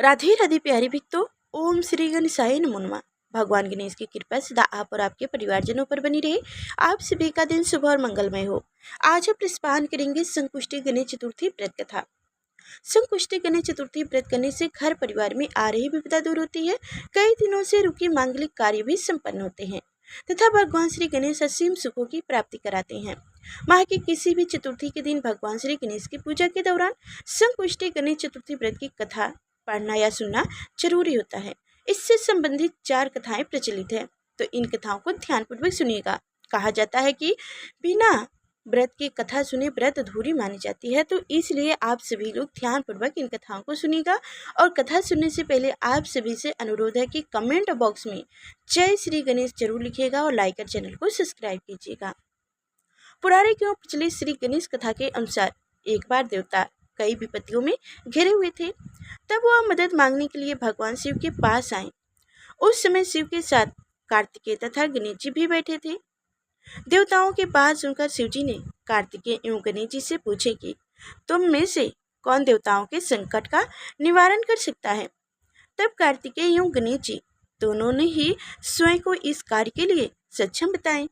राधे राधे प्यारे भक्तों। ओम श्री गणेशाय नमो नमः। भगवान गणेश की कृपा सदा आप और आपके परिवारजनों पर बनी रहे। आप सभी का दिन शुभ और मंगलमय हो। आज हम प्रस्पान करेंगे संकुष्टि गणेश चतुर्थी व्रत कथा। संकुष्टि गणेश चतुर्थी व्रत करने से घर परिवार में आ रही विपदा दूर होती है। कई दिनों से रुके मांगलिक कार्य भी संपन्न होते हैं तथा भगवान श्री गणेश असीम सुखों की प्राप्ति कराते हैं। माह की किसी भी चतुर्थी के दिन भगवान श्री गणेश की पूजा के दौरान संकुष्टि गणेश चतुर्थी व्रत की कथा पढ़ना या सुनना जरूरी होता है। इससे संबंधित 4 कथाएं प्रचलित है, तो इन कथाओं को ध्यानपूर्वक सुनिएगा। कहा जाता है कि बिना व्रत की कथा सुने व्रत अधूरी मानी जाती है, तो इसलिए आप सभी लोग ध्यानपूर्वक इन कथाओं को सुनिएगा। और कथा सुनने से पहले आप सभी से अनुरोध है कि कमेंट बॉक्स में जय श्री गणेश जरूर लिखिएगा और लाइक कर चैनल को सब्सक्राइब कीजिएगा। पौराणिक एवं प्रचलित श्री गणेश कथा के अनुसार एक बार देवता कई विपत्तियों में घिरे हुए थे। तब वह मदद मांगने के लिए भगवान शिव के पास आए। उस समय शिव के साथ कार्तिकेय तथा गणेश जी भी बैठे थे। देवताओं के बात सुनकर शिव जी ने कार्तिकेय एवं गणेश जी से पूछे कि तुम में से कौन देवताओं के संकट का निवारण कर सकता है। तब कार्तिकेय एवं गणेश जी दोनों ने ही स्वयं को इस कार्य के लिए सक्षम बताए।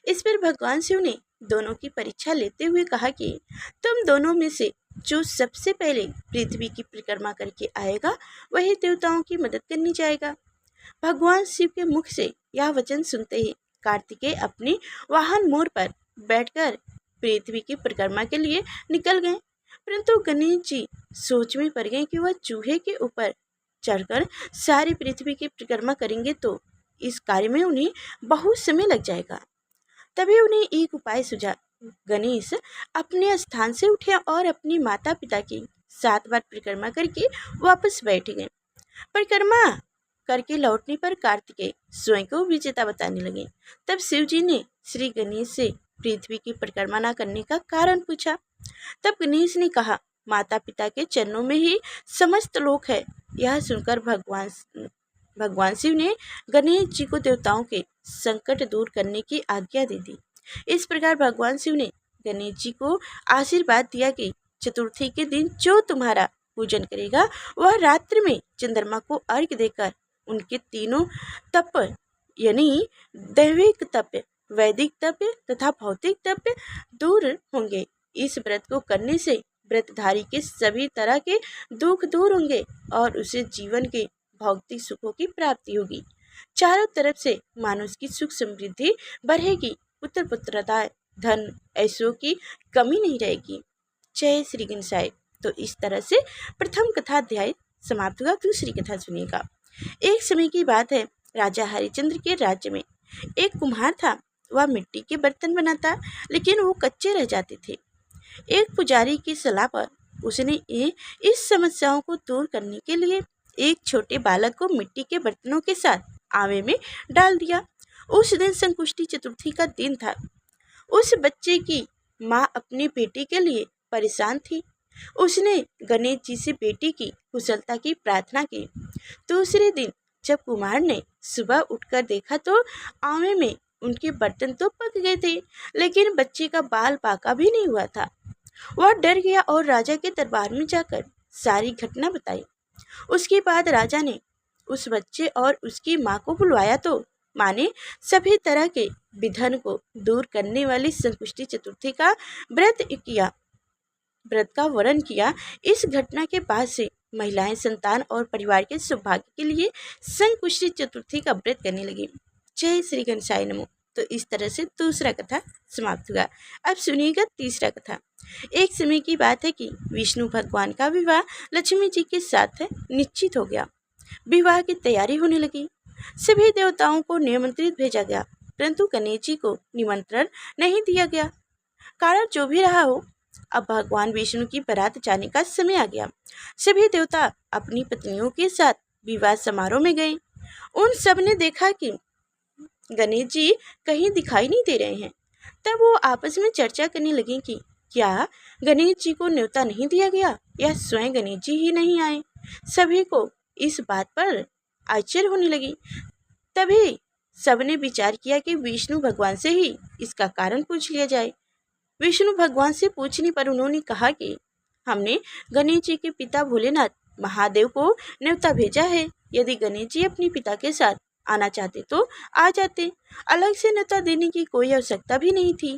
इस पर भगवान शिव ने दोनों की परीक्षा लेते हुए कहा कि तुम दोनों में से जो सबसे पहले पृथ्वी की परिक्रमा करके आएगा वही देवताओं की मदद करने जाएगा। भगवान शिव के मुख से यह वचन सुनते ही कार्तिकेय अपने वाहन मोर पर बैठकर पृथ्वी की परिक्रमा के लिए निकल गए। परंतु गणेश जी सोच में पड़ गए कि वह चूहे के ऊपर चढ़कर सारी पृथ्वी की परिक्रमा करेंगे तो इस कार्य में उन्हें बहुत समय लग जाएगा। तभी उन्हें एक उपाय सूझा। गणेश अपने स्थान से उठे और अपनी माता पिता की 7 बार परिक्रमा करके वापस बैठ गए। परिक्रमा करके लौटने पर कार्तिकेय स्वयं को विजेता बताने लगे। तब शिव जी ने श्री गणेश से पृथ्वी की परिक्रमा न करने का कारण पूछा। तब गणेश ने कहा, माता पिता के चरणों में ही समस्त लोक है। यह सुनकर भगवान शिव ने गणेश जी को देवताओं के संकट दूर करने की आज्ञा दे दी। इस प्रकार भगवान शिव ने गणेश जी को आशीर्वाद दिया कि चतुर्थी के दिन जो तुम्हारा पूजन करेगा वह रात्रि में चंद्रमा को अर्घ्य देकर उनके तीनों तप यानी दैविक तप, वैदिक तप तथा भौतिक तप दूर होंगे। इस व्रत को करने से व्रतधारी के सभी तरह के दुख दूर होंगे और उसे जीवन के भौतिक सुखों की प्राप्ति होगी। चारों तरफ से मानुष की सुख समृद्धि बढ़ेगी, पुत्र पुत्रता, धन ऐसों की कमी नहीं रहेगी। जय श्री गणेशाय। तो इस तरह से प्रथम कथा अध्याय समाप्त हुआ। दूसरी कथा सुनिएगा। एक समय की बात है, राजा हरिश्चंद्र के राज्य में एक कुम्हार था। वह मिट्टी के बर्तन बनाता, लेकिन वो कच्चे रह जाते थे। एक पुजारी की सलाह पर उसने इस समस्याओं को दूर करने के लिए एक छोटे बालक को मिट्टी के बर्तनों के साथ आवे में डाल दिया। उस दिन संकुष्टि चतुर्थी का दिन था। उस बच्चे की माँ अपनी बेटी के लिए परेशान थी। उसने गणेश जी से बेटी की कुशलता की प्रार्थना की। दूसरे दिन जब कुमार ने सुबह उठकर देखा तो आवे में उनके बर्तन तो पक गए थे, लेकिन बच्चे का बाल पाका भी नहीं हुआ था। वह डर गया और राजा के दरबार में जाकर सारी घटना बताई। उसके बाद राजा ने उस बच्चे और उसकी माँ को बुलवाया तो माँ ने सभी तरह के विघ्न को दूर करने वाली संकुष्टि चतुर्थी का व्रत का वर्णन किया। इस घटना के बाद से महिलाएं संतान और परिवार के सौभाग्य के लिए संकुष्टि चतुर्थी का व्रत करने लगी। जय श्री गणेशाय नमो। तो इस तरह से दूसरा कथा समाप्त हुआ। अब सुनिएगा तीसरा कथा। एक समय की बात है कि विष्णु भगवान का विवाह लक्ष्मी जी के साथ निश्चित हो गया। विवाह की तैयारी होने लगी। सभी देवताओं को निमंत्रित भेजा गया, परंतु गणेश जी को निमंत्रण नहीं दिया गया। कारण जो भी रहा हो, अब भगवान विष्णु की बारात जाने का समय आ गया। सभी देवता अपनी पत्नियों के साथ विवाह समारोह में गए। उन सब ने देखा कि गणेश जी कहीं दिखाई नहीं दे रहे हैं। तब वो आपस में चर्चा करने लगे कि क्या गणेश जी को न्योता नहीं दिया गया या स्वयं गणेश जी ही नहीं आए। सभी को इस बात पर आश्चर्य होने लगी। तभी सबने विचार किया कि विष्णु भगवान से ही इसका कारण पूछ लिया जाए। विष्णु भगवान से पूछने पर उन्होंने कहा कि हमने गणेश जी के पिता भोलेनाथ महादेव को न्योता भेजा है। यदि गणेश जी अपने पिता के साथ आना चाहते तो आ जाते, अलग से न्योता देने की कोई आवश्यकता भी नहीं थी।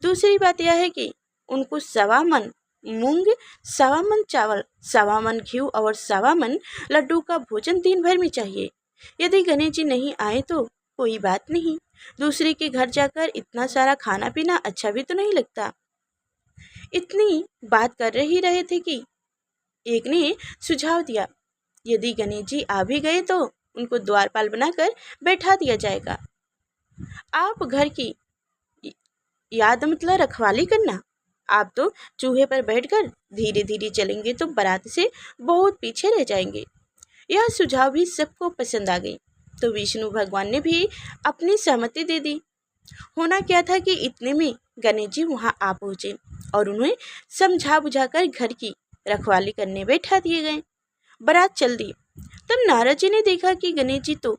दूसरी बात यह है कि उनको 1.25 मन मूंग, 1.25 मन चावल, 1.25 मन घी और 1.25 मन लड्डू का भोजन दिन भर में चाहिए। यदि गणेश जी नहीं आए तो कोई बात नहीं, दूसरे के घर जाकर इतना सारा खाना पीना अच्छा भी तो नहीं लगता। इतनी बात कर ही रहे थे कि एक ने सुझाव दिया, यदि गणेश जी आ भी गए तो उनको द्वारपाल बनाकर बैठा दिया जाएगा। आप घर की याद मतलब रखवाली करना, आप तो चूहे पर बैठकर धीरे धीरे चलेंगे तो बारात से बहुत पीछे रह जाएंगे। यह सुझाव भी सबको पसंद आ गई, तो विष्णु भगवान ने भी अपनी सहमति दे दी। होना क्या था कि इतने में गणेश जी वहाँ आ पहुँचे और उन्हें समझा बुझाकर घर की रखवाली करने बैठा दिए गए। बारात चल दी। तब नारद जी ने देखा कि गणेश जी तो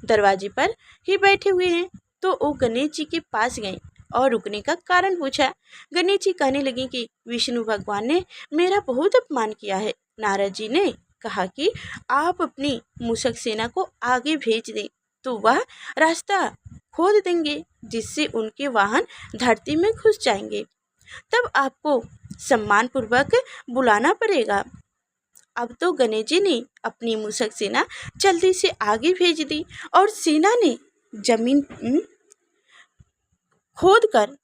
दरवाजे पर ही बैठे हुए हैं, तो वो गणेश जी के पास गए और रुकने का कारण पूछा। गणेश जी कहने लगे कि विष्णु भगवान ने मेरा बहुत अपमान किया है। नारद जी ने कहा कि आप अपनी मूषक सेना को आगे भेज दें तो वह रास्ता खोद देंगे, जिससे उनके वाहन धरती में घुस जाएंगे। तब आपको सम्मान पूर्वक बुलाना पड़ेगा। अब तो गणेश जी ने अपनी मूषक सेना जल्दी से आगे भेज दी और सेना ने जमीन खोद कर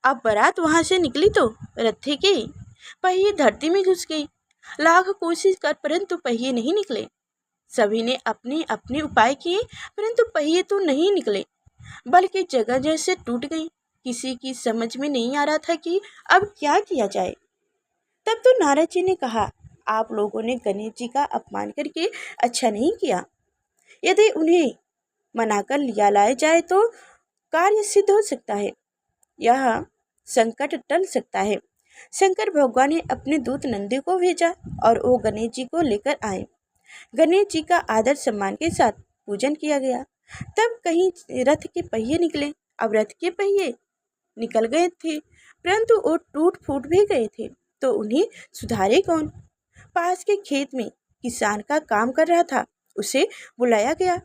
अब बारात वहां से निकली तो रथे के पहिए धरती में घुस गई। लाख कोशिश कर परंतु पहिए नहीं निकले। सभी ने अपने अपने उपाय किए परंतु पहिए तो नहीं निकले, बल्कि जगह जैसे टूट गई। किसी की समझ में नहीं आ रहा था कि अब क्या किया जाए। तब तो नारद जी ने कहा, आप लोगों ने गणेश जी का अपमान करके अच्छा नहीं किया। यदि उन्हें मनाकर लिया लाया जाए तो कार्य सिद्ध हो सकता है, यह संकट टल सकता है। शंकर भगवान ने अपने दूत नंदी को भेजा और वो गणेश जी को लेकर आए। गणेश जी का आदर सम्मान के साथ पूजन किया गया। तब कहीं रथ के पहिए निकले। अब रथ के पहिए निकल गए थे परंतु वो टूट फूट भी गए थे, तो उन्हें सुधारे कौन। पास के खेत में किसान का काम कर रहा था, उसे बुलाया गया।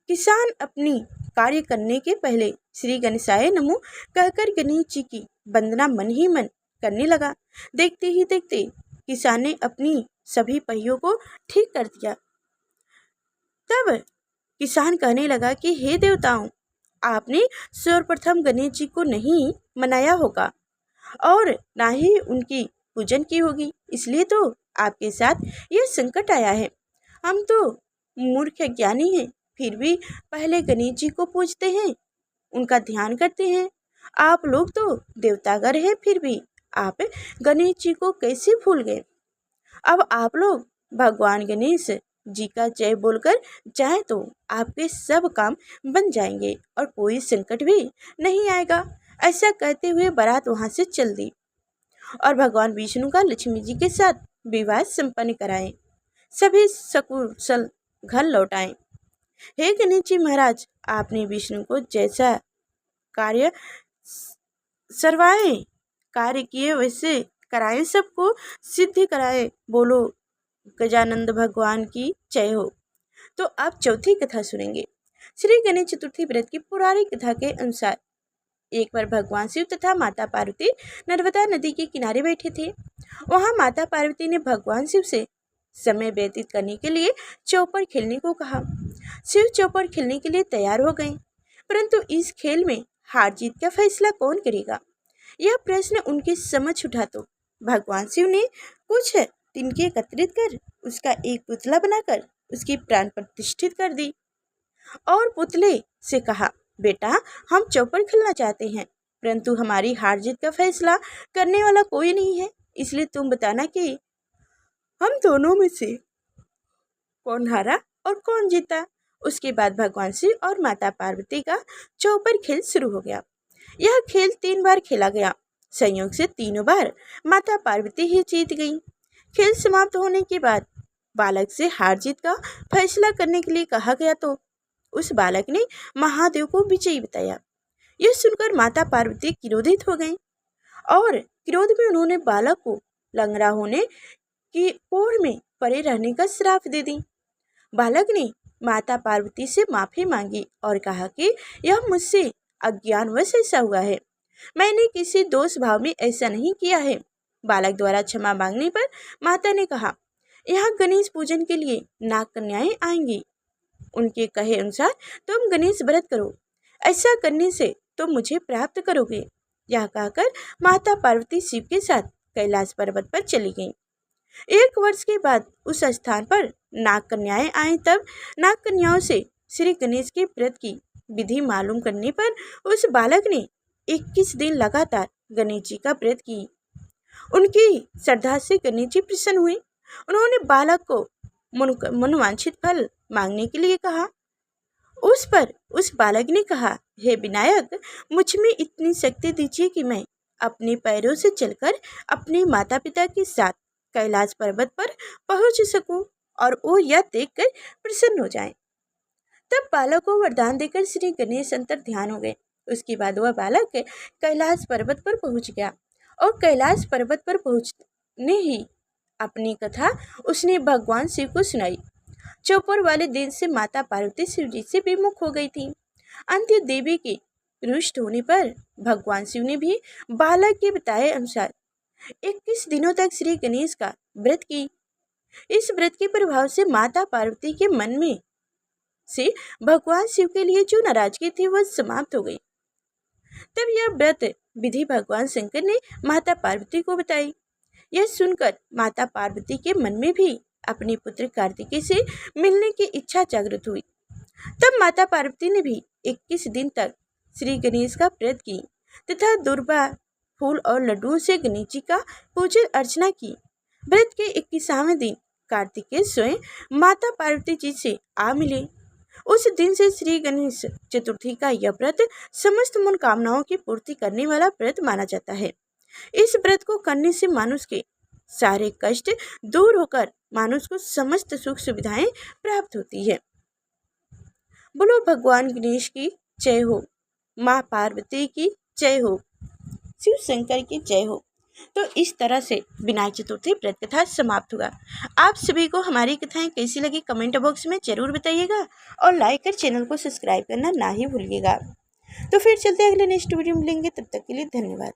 किसान अपनी कार्य करने के पहले श्री गणेशाय नमो कहकर गणेश जी की वंदना मन ही मन करने लगा। देखते ही देखते किसान ने अपनी सभी पहियों को ठीक कर दिया। तब किसान कहने लगा कि हे देवताओं, आपने सर्वप्रथम गणेश जी को नहीं मनाया होगा और ना ही उनकी पूजन की होगी, इसलिए तो आपके साथ यह संकट आया है। हम तो मूर्ख ज्ञानी हैं, फिर भी पहले गणेश जी को पूजते हैं, उनका ध्यान करते हैं। आप लोग तो देवतागर हैं, फिर भी आप गणेश जी को कैसे भूल गए। अब आप लोग भगवान गणेश जी का जय बोलकर जाएं तो आपके सब काम बन जाएंगे और कोई संकट भी नहीं आएगा। ऐसा कहते हुए बारात वहां से चल दी और भगवान विष्णु का लक्ष्मी जी के साथ विवाह संपन्न कराएं। सभी सकुशल घर लौट आए। हे गणेश जी महाराज, आपने विष्णु को जैसा कार्य सर्वाए कार्य किए वैसे कराए, सबको सिद्धि कराए। बोलो गजानंद भगवान की जय हो। तो आप चौथी कथा सुनेंगे। श्री गणेश चतुर्थी व्रत की पौराणिक कथा के अनुसार एक बार भगवान शिव तथा माता पार्वती नर्मदा नदी के किनारे बैठे थे। वहां माता पार्वती ने भगवान शिव से समय व्यतीत करने के लिए चौपर खेलने को कहा। शिव चौपर खेलने के लिए तैयार हो गए, परंतु इस खेल में हार जीत का फैसला कौन करेगा, यह प्रश्न उनके समझ उठा तो भगवान शिव ने कुछ तिनके एकत्रित कर उसका एक पुतला बनाकर उसकी प्राण प्रतिष्ठित कर दी और पुतले से कहा, बेटा हम चौपर खेलना चाहते हैं, परंतु हमारी हार जीत का फैसला करने वाला कोई नहीं है, इसलिए तुम बताना कि हम दोनों में से कौन हारा और कौन जीता। उसके बाद भगवान शिव और माता पार्वती का चौपर खेल शुरू हो गया। यह खेल 3 बार खेला गया। संयोग से तीनों बार माता पार्वती ही जीत गई। खेल समाप्त होने के बाद बालक से हार जीत का फैसला करने के लिए कहा गया तो उस बालक ने महादेव को विजयी बताया। यह सुनकर माता पार्वती क्रोधित हो गई और क्रोध में उन्होंने बालक को लंगड़ा होने कि कोढ़ में पड़े रहने का श्राप दे दी। बालक ने माता पार्वती से माफी मांगी और कहा कि यह मुझसे अज्ञानवश ऐसा हुआ है, मैंने किसी दोष भाव में ऐसा नहीं किया है। बालक द्वारा क्षमा मांगने पर माता ने कहा, यहाँ गणेश पूजन के लिए नाग कन्याएं आएंगी, उनके कहे अनुसार तुम गणेश व्रत करो, ऐसा करने से तुम मुझे प्राप्त करोगे। यह कहकर माता पार्वती शिव के साथ कैलाश पर्वत पर चली गईं। 1 वर्ष के बाद उस स्थान पर नाग कन्याएं आई। तब नाग कन्याओं से श्री गणेश के व्रत की विधि मालूम करने पर उस बालक ने 21 दिन लगातार गणेश जी का व्रत की। उनकी श्रद्धा से गणेश जी प्रसन्न हुए। उन्होंने बालक को मनोवांछित फल मांगने के लिए कहा। उस पर उस बालक ने कहा, हे विनायक, मुझ में इतनी शक्ति दीजिए कि मैं अपने पैरों से चलकर अपने माता पिता के साथ कैलाश पर्वत पर पहुंच सकूं और वो यह देखकर प्रसन्न हो जाएं। तब बालक को वरदान देकर श्री गणेश अंतर ध्यान हो गए। उसके बाद वह बालक कैलाश पर्वत पर पहुंच गया और कैलाश पर्वत पर पहुंचने ही अपनी कथा उसने भगवान शिव को सुनाई। चौपर वाले दिन से माता पार्वती शिव जी से विमुख हो गई थी। अंत्य देवी के रुष्ट होने पर भगवान शिव ने भी बालक के बताए अनुसार 21 दिनों तक श्री गणेश का व्रत की। इस व्रत के प्रभाव से माता पार्वती के मन में से भगवान शिव के लिए जो नाराजगी थी वह समाप्त हो गई। तब यह व्रत विधि भगवान शंकर ने माता पार्वती को बताई। यह सुनकर माता पार्वती के मन में भी अपने पुत्र कार्तिकेय से मिलने की इच्छा जागृत हुई। तब माता पार्वती ने भी 21 दिन तक श्री गणेश का व्रत की तथा दुर्वा, फूल और लड्डुओं से गणेश जी का पूजन अर्चना की। व्रत के 21वें दिन कार्तिकेय स्वयं माता पार्वती जी से आ मिले। उस दिन से श्री गणेश चतुर्थी का यह व्रत समस्त मनोकामनाओं की पूर्ति करने वाला व्रत माना जाता है। इस व्रत को करने से मानुष के सारे कष्ट दूर होकर मानुष को समस्त सुख सुविधाएं प्राप्त होती है। बोलो भगवान गणेश की जय हो, माँ पार्वती की जय हो, शिव शंकर की जय हो। तो इस तरह से विनायक चतुर्थी व्रत कथा समाप्त हुआ। आप सभी को हमारी कथाएं कैसी लगी कमेंट बॉक्स में जरूर बताइएगा और लाइक कर चैनल को सब्सक्राइब करना ना ही भूलिएगा। तो फिर चलते अगले नेक्स्ट वीडियो में मिलेंगे, तब तक के लिए धन्यवाद।